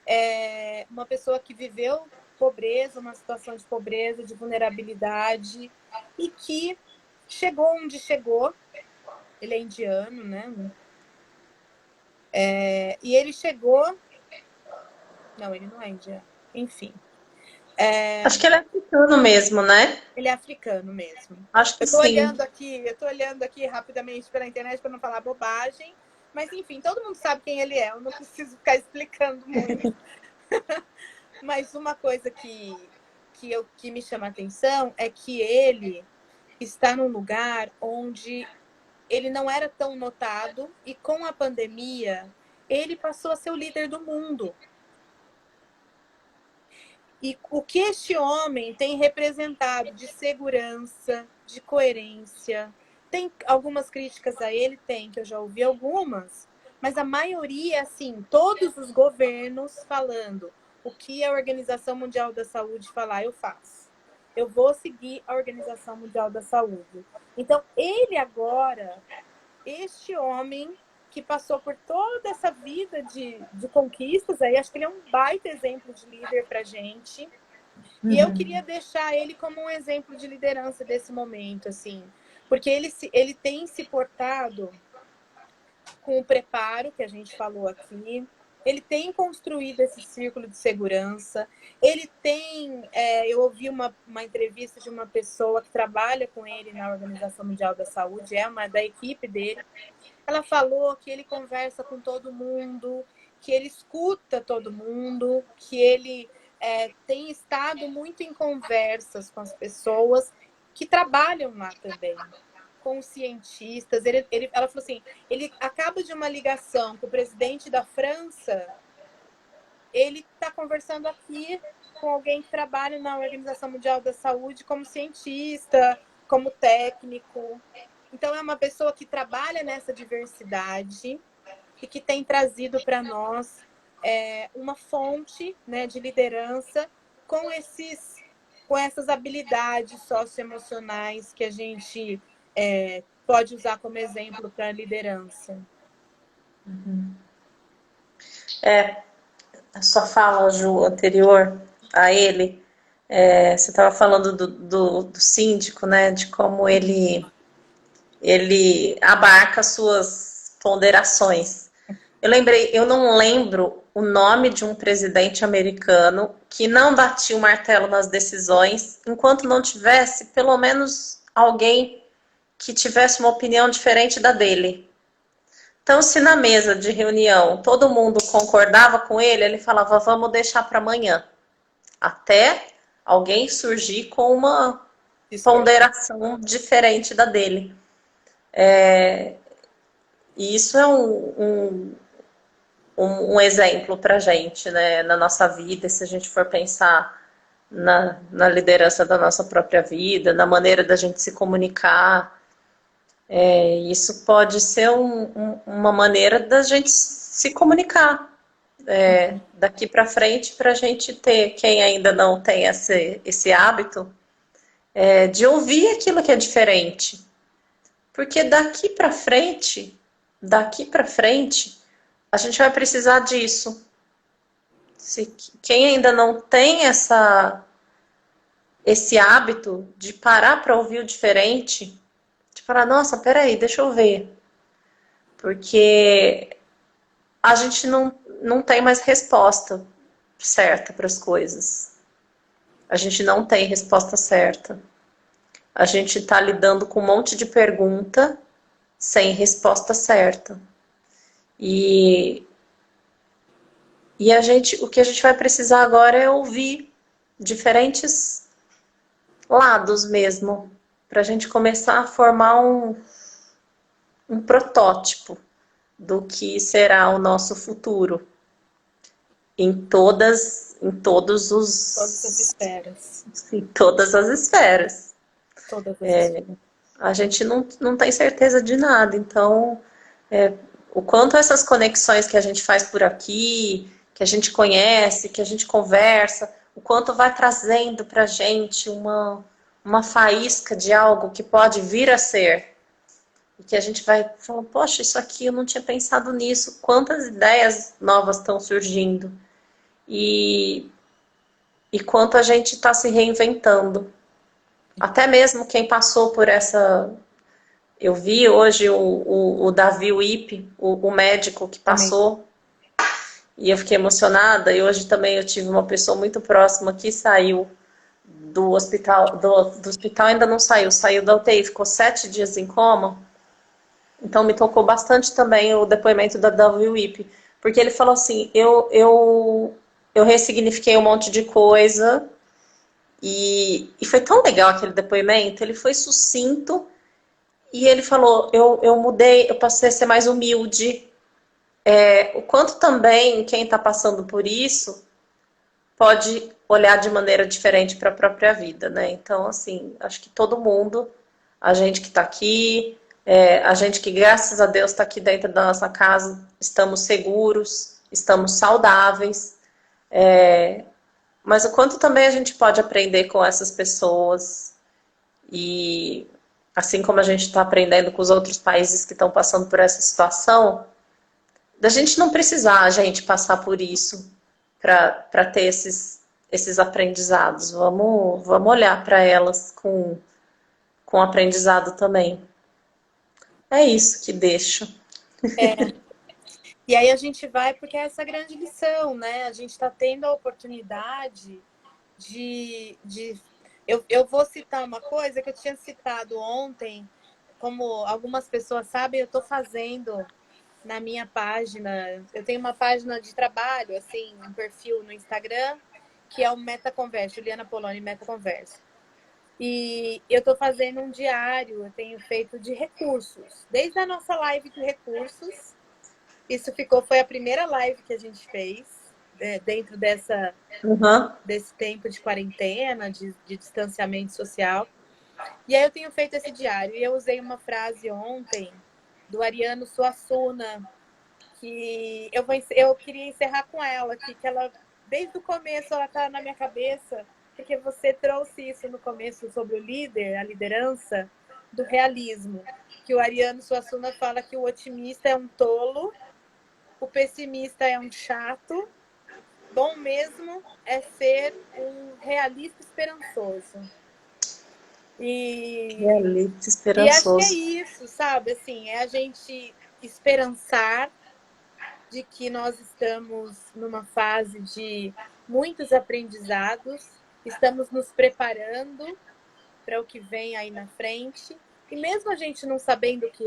É uma pessoa que viveu pobreza, uma situação de pobreza, de vulnerabilidade, e que chegou onde chegou. Ele é indiano, né? E ele chegou... Não, ele não é indiano. Enfim. Acho que ele é africano mesmo, né? Ele é africano mesmo. Acho que Eu tô sim. olhando aqui rapidamente pela internet para não falar bobagem, mas enfim, todo mundo sabe quem ele é, eu não preciso ficar explicando muito. Mas uma coisa que me chama a atenção é que ele está num lugar onde ele não era tão notado e com a pandemia ele passou a ser o líder do mundo. E o que este homem tem representado de segurança, de coerência, tem algumas críticas a ele, tem, que eu já ouvi algumas, mas a maioria, assim, todos os governos falando o que a Organização Mundial da Saúde falar, eu faço. Eu vou seguir a Organização Mundial da Saúde. Então, ele agora, este homem que passou por toda essa vida de conquistas, aí acho que ele é um baita exemplo de líder para a gente. E eu queria deixar ele como um exemplo de liderança desse momento, assim, porque ele tem se portado com o preparo que a gente falou aqui, ele tem construído esse círculo de segurança, ele tem... eu ouvi uma entrevista de uma pessoa que trabalha com ele na Organização Mundial da Saúde, é uma da equipe dele. Ela falou que ele conversa com todo mundo, que ele escuta todo mundo, que ele tem estado muito em conversas com as pessoas que trabalham lá também, com os cientistas. Ela falou assim, ele acaba de uma ligação com o presidente da França, ele está conversando aqui com alguém que trabalha na Organização Mundial da Saúde como cientista, como técnico. Então, é uma pessoa que trabalha nessa diversidade e que tem trazido para nós uma fonte, né, de liderança com essas habilidades socioemocionais que a gente pode usar como exemplo para a liderança. A sua fala, Ju, anterior a ele, você estava falando do síndico, né, de como ele abarca suas ponderações. Eu não lembro o nome de um presidente americano que não batia o martelo nas decisões enquanto não tivesse pelo menos alguém que tivesse uma opinião diferente da dele. Então, se na mesa de reunião todo mundo concordava com ele, ele falava, vamos deixar para amanhã. Até alguém surgir com uma ponderação diferente da dele. E isso é um exemplo para a gente, né, na nossa vida, se a gente for pensar na liderança da nossa própria vida, na maneira da gente se comunicar. Isso pode ser uma maneira da gente se comunicar daqui para frente, para a gente ter, quem ainda não tem esse hábito, de ouvir aquilo que é diferente. Porque daqui para frente, a gente vai precisar disso. Quem ainda não tem esse hábito de parar para ouvir o diferente, de falar, nossa, peraí, deixa eu ver. Porque a gente não tem mais resposta certa para as coisas. A gente não tem resposta certa. A gente está lidando com um monte de pergunta sem resposta certa. E o que a gente vai precisar agora é ouvir diferentes lados mesmo, para a gente começar a formar um protótipo do que será o nosso futuro Todas as esferas. em todas as esferas. Todas as esferas. A gente não tem certeza de nada, então o quanto essas conexões que a gente faz por aqui, que a gente conhece, que a gente conversa, o quanto vai trazendo para a gente uma faísca de algo que pode vir a ser. E que a gente vai falar, poxa, isso aqui eu não tinha pensado nisso, quantas ideias novas estão surgindo. E quanto a gente está se reinventando. Até mesmo quem passou por essa... Eu vi hoje o Davi Wipe, o médico que passou, e eu fiquei emocionada. E hoje também eu tive uma pessoa muito próxima que saiu do hospital, do hospital ainda não saiu da UTI, ficou 7 dias em coma. Então me tocou bastante também o depoimento da Davi Wipe, porque ele falou assim, eu ressignifiquei um monte de coisa, e foi tão legal aquele depoimento, ele foi sucinto, e ele falou, eu mudei, eu passei a ser mais humilde. O quanto também quem está passando por isso pode olhar de maneira diferente para a própria vida, né? Então, assim, acho que todo mundo, a gente que está aqui, a gente que, graças a Deus, está aqui dentro da nossa casa, estamos seguros, estamos saudáveis, mas o quanto também a gente pode aprender com essas pessoas e, assim como a gente está aprendendo com os outros países que estão passando por essa situação, da gente não precisar, a gente, passar por isso para ter esses aprendizados. Vamos olhar para elas com aprendizado também. É isso que deixo. E aí a gente vai, porque é essa grande lição, né? A gente está tendo a oportunidade de... Eu vou citar uma coisa que eu tinha citado ontem, como algumas pessoas sabem, eu estou fazendo na minha página, eu tenho uma página de trabalho, assim, um perfil no Instagram, que é o Metaconverso, Juliana Poloni Metaconverso. E eu estou fazendo um diário, eu tenho feito de recursos, desde a nossa live de recursos. Isso foi a primeira live que a gente fez, dentro desse tempo de quarentena, de distanciamento social. E aí eu tenho feito esse diário, e eu usei uma frase ontem do Ariano Suassuna, que eu queria encerrar com ela, que ela, desde o começo, ela está na minha cabeça, porque você trouxe isso no começo sobre o líder, a liderança, do realismo, que o Ariano Suassuna fala que o otimista é um tolo, o pessimista é um chato, bom mesmo é ser um realista esperançoso. Realista e acho que é esperançoso. isso, sabe? Assim, é a gente esperançar de que nós estamos numa fase de muitos aprendizados, estamos nos preparando para o que vem aí na frente, e mesmo a gente não sabendo o que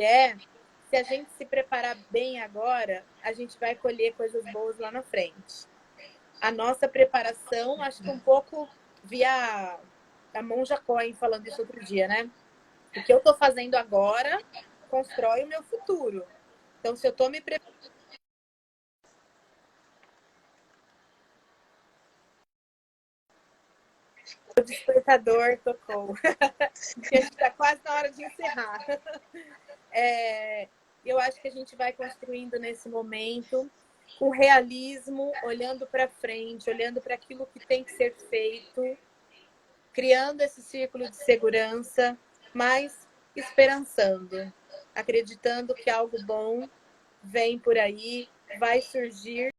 se a gente se preparar bem agora, a gente vai colher coisas boas lá na frente. A nossa preparação, acho que um pouco via a Monja Cohen falando isso outro dia, né? O que eu estou fazendo agora constrói o meu futuro. Então, se eu estou me preparando O despertador tocou. A gente está quase na hora de encerrar. Eu acho que a gente vai construindo nesse momento com realismo, olhando para frente, olhando para aquilo que tem que ser feito, criando esse círculo de segurança, mas esperançando, acreditando que algo bom vem por aí, vai surgir.